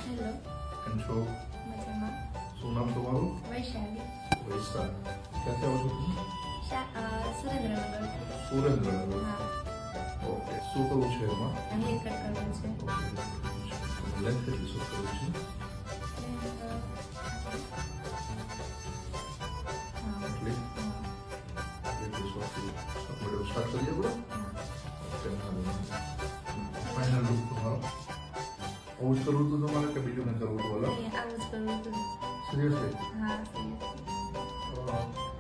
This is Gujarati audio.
હેલો, કેમ છો? મજામાં. શું નામ તમારું? વૈશાલી. વૈશાલ. ક્યાંથી આવો છો તમે? સુરેન્દ્રનગરથી. સુરેન્દ્રનગર. હા, ઓકે. શું કરવું છે એમાં? હેર કટ કરવું છે. લેન્થ કેટલી શું કરવું છે? એટલી એટલી શું મેડમ સ્ટાર્ટ કરીએ આપણે? ઓકે. ફાઇનલ લુક તમારો આવું જ કરવું હતું તમારે કે બીજું કંઈ કરવું હતું? આવું જ કરવું હતું. સિરિયસલી? હા, seriously.